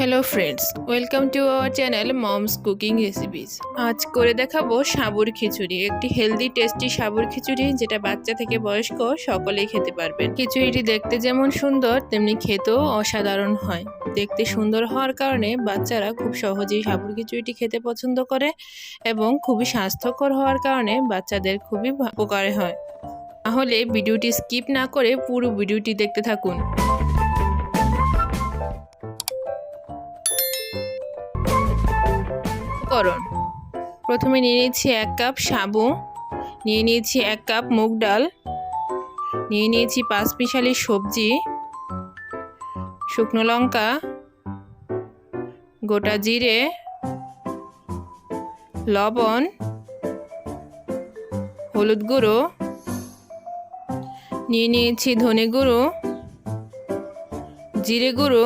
Hello friends, welcome to our channel moms cooking recipes. আজ করে দেখাবো সাবুর খিচুড়ি, একটি হেলদি টেস্টি সাবুর খিচুড়ি যেটা বাচ্চা থেকে বয়স্ক সকলেই খেতে পারবেন। খিচুড়িটি দেখতে যেমন সুন্দর তেমনি খেতেও অসাধারণ হয়। দেখতে সুন্দর হওয়ার কারণে বাচ্চারা খুব সহজেই সাবুর খিচুড়িটি খেতে পছন্দ করে এবং খুবই স্বাস্থ্যকর হওয়ার কারণে বাচ্চাদের খুবই উপকার হয়। তাহলে ভিডিওটি স্কিপ না করে পুরো ভিডিওটি দেখতে থাকুন। প্রথমে নিয়ে নিচ্ছি 1 কাপ সাবু, নিয়ে নিয়েছি 1 কাপ মুগ ডাল, নিয়ে নিয়েছি 5 মিশালি সবজি, শুকনো লঙ্কা, গোটা জিরে, লবণ, হলুদ গুঁড়ো, নিয়ে নিয়েছি ধনে গুঁড়ো, জিরে গুঁড়ো,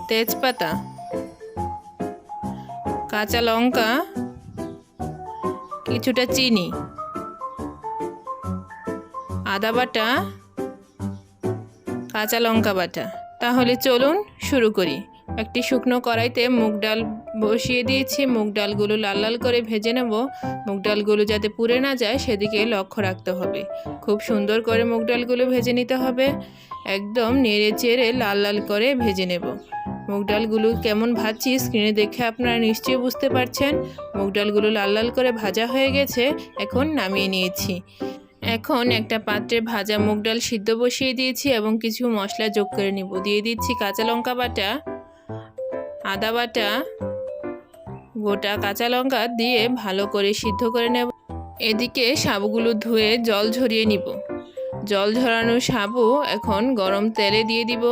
তেজপাতা, কাঁচা লঙ্কা, কিছুটা চিনি, আদা বাটা, কাঁচা লঙ্কা বাটা। তাহলে চলুন শুরু করি। একটি শুকনো কড়াইতে মুগ ডাল বসিয়ে দিয়েছি। মুগ ডালগুলো লাল লাল করে ভেজে নেব। মুগ ডালগুলো যাতে পুড়ে না যায় সেদিকে লক্ষ্য রাখতে হবে। খুব সুন্দর করে মুগ ডালগুলো ভেজে নিতে হবে। একদম নেড়ে চেড়ে লাল লাল করে ভেজে নেব। মুগ ডালগুলো কেমন ভাজছি স্ক্রিনে দেখে আপনারা নিশ্চয়ই বুঝতে পারছেন। মুগ ডালগুলো লাল লাল করে ভাজা হয়ে গেছে, এখন নামিয়ে নিয়েছি। এখন একটা পাত্রে ভাজা মুগ ডাল সিদ্ধ বসিয়ে দিয়েছি এবং কিছু মশলা যোগ করে নিব। দিয়ে দিচ্ছি কাঁচা লঙ্কা বাটা, আদা বাটা, গোটা কাঁচা লঙ্কা দিয়ে ভালো করে সিদ্ধ করে নেব। এদিকে সাবুগুলো ধুয়ে জল ঝরিয়ে নিব। জল ঝরানো সাবু এখন গরম তেলে দিয়ে দিব।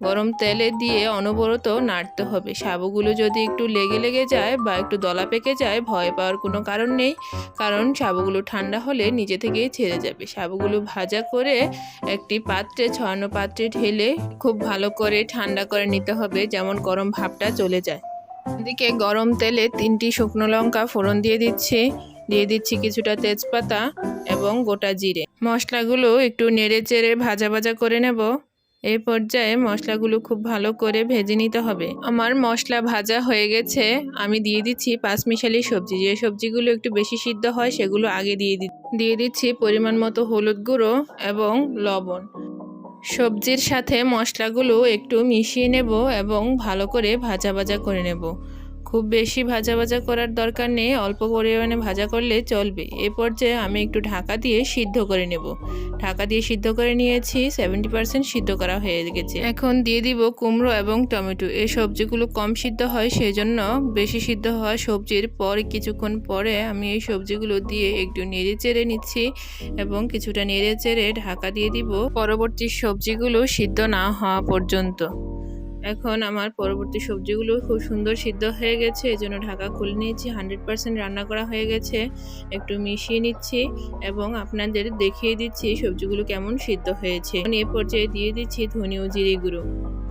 গরম তেলে দিয়ে অনবরত নাড়তে হবে। সাবুগুলো যদি একটু লেগে যায় বা একটু দলা পেকে যায়, ভয় পাওয়ার কোনো কারণ নেই, কারণ সাবুগুলো ঠান্ডা হলে নিজে থেকেই ছেড়ে যাবে। সাবুগুলো ভাজা করে একটি পাত্রে, ছড়ানো পাত্রে ঢেলে খুব ভালো করে ঠান্ডা করে নিতে হবে, যেমন গরম ভাবটা চলে যায়। এদিকে গরম তেলে 3টি শুকনো লঙ্কা ফোড়ন দিয়ে দিচ্ছি কিছুটা তেজপাতা এবং গোটা জিরে। মশলাগুলো একটু নেড়ে চেড়ে ভাজা ভাজা করে নেব। এই পর্যায়ে মশলাগুলো খুব ভালো করে ভেজে নিতে হবে। আমার মশলা ভাজা হয়ে গেছে। আমি দিয়ে দিচ্ছি 5 মিশালি সবজি। যে সবজিগুলো একটু বেশি সিদ্ধ হয় সেগুলো আগে দিয়ে দিচ্ছি পরিমাণ মতো হলুদ গুঁড়ো এবং লবণ। সবজির সাথে মশলাগুলো একটু মিশিয়ে নেব এবং ভালো করে ভাজা ভাজা করে নেব। খুব বেশি ভাজা ভাজা করার দরকার নেই, অল্প পরিমাণে ভাজা করলে চলবে। এ পর্যায়ে আমি একটু ঢাকা দিয়ে সিদ্ধ করে নেব। ঢাকা দিয়ে সিদ্ধ করে নিয়েছি, 70% সিদ্ধ করা হয়ে গেছে। এখন দিয়ে দিব কুমড়ো এবং টমেটো। এই সবজিগুলো কম সিদ্ধ হয়, সেই জন্য বেশি সিদ্ধ হওয়া সবজির পর কিছুক্ষণ পরে আমি এই সবজিগুলো দিয়ে একটু নেড়ে চেড়ে নিচ্ছি এবং কিছুটা নেড়ে চেড়ে ঢাকা দিয়ে দিব পরবর্তী সবজিগুলো সিদ্ধ না হওয়া পর্যন্ত। এখন আমার পরবর্তী সবজিগুলো খুব সুন্দর সিদ্ধ হয়ে গেছে, এজন্য ঢাকা খুলে নিয়েছি। 100% রান্না করা হয়ে গেছে। একটু মিশিয়ে নিচ্ছি এবং আপনাদের দেখিয়ে দিচ্ছি সবজিগুলো কেমন সিদ্ধ হয়েছে। এ পর্যায়ে দিয়ে দিচ্ছি ধনে ও জিরে গুঁড়ো।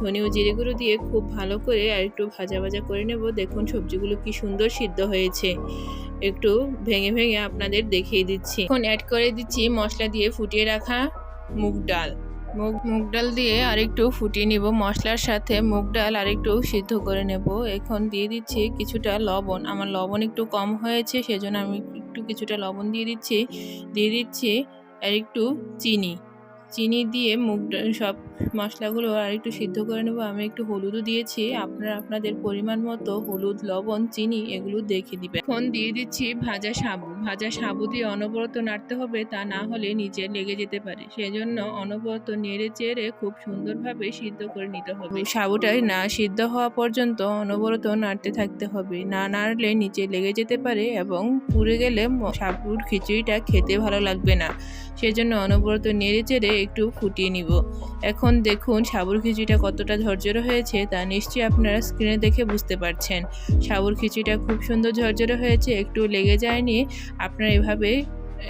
ধনে ও জিরে গুঁড়ো দিয়ে খুব ভালো করে আর একটু ভাজা ভাজা করে নেব। দেখুন সবজিগুলো কি সুন্দর সিদ্ধ হয়েছে। একটু ভেঙে ভেঙে আপনাদের দেখিয়ে দিচ্ছি। এখন অ্যাড করে দিচ্ছি মশলা দিয়ে ফুটিয়ে রাখা মুগ ডাল। মুগ ডাল দিয়ে আরেকটু ফুটিয়ে নিব। মশলার সাথে মুগ ডাল আরেকটু সিদ্ধ করে নেব। এখন দিয়ে দিচ্ছি কিছুটা লবণ। আমার লবণ একটু কম হয়েছে, সেজন্য আমি কিছুটা লবণ দিয়ে দিচ্ছি আর একটু চিনি দিয়ে মুগ ডাল সব মশলাগুলো আর একটু সিদ্ধ করে নেব। আমি একটু হলুদও দিয়েছি, আপনারা আপনাদের পরিমাণ মতো হলুদ, লবণ, চিনি এগুলো দেখে দিবেন। এখন দিয়ে দিচ্ছি ভাজা সাবু দিয়ে অনবরত নাড়তে হবে, তা না হলে নিচে লেগে যেতে পারে। সেজন্য অনবরত নেড়ে চেড়ে খুব সুন্দরভাবে সিদ্ধ করে নিতে হবে। সাবুটাই না সিদ্ধ হওয়া পর্যন্ত অনবরত নাড়তে থাকতে হবে, না নাড়লে নিচে লেগে যেতে পারে এবং পুড়ে গেলে সাবুর খিচুড়িটা খেতে ভালো লাগবে না। সেজন্য অনবরত নেড়ে চেড়ে একটু ফুটিয়ে নিব। এখন দেখুন সাবুর খিচুড়িটা কতটা ঝরঝরে হয়েছে তা নিশ্চয়ই আপনারা স্ক্রিনে দেখে বুঝতে পারছেন। সাবুর খিচুড়িটা খুব সুন্দর ঝরঝরে হয়েছে, একটু লেগে যায়নি। আপনারা এভাবে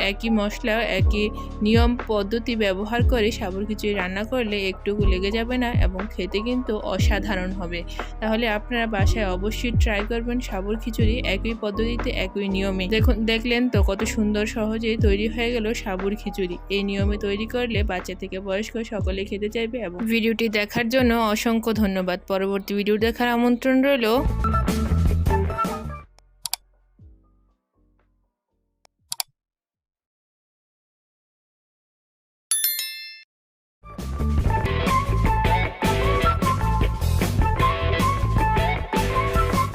একই মশলা একই নিয়ম পদ্ধতি ব্যবহার করে সাবুর খিচুড়ি রান্না করলে একটুকু লেগে যাবে না এবং খেতে কিন্তু অসাধারণ হবে। তাহলে আপনারা বাসায় অবশ্যই ট্রাই করবেন সাবুর খিচুড়ি একই পদ্ধতিতে একই নিয়মে। দেখলেন তো কত সুন্দর সহজেই তৈরি হয়ে গেল সাবুর খিচুড়ি। এই নিয়মে তৈরি করলে বাচ্চা থেকে বয়স্ক সকলে খেতে চাইবে। এবং ভিডিওটি দেখার জন্য অসংখ্য ধন্যবাদ। পরবর্তী ভিডিও দেখার আমন্ত্রণ রইল।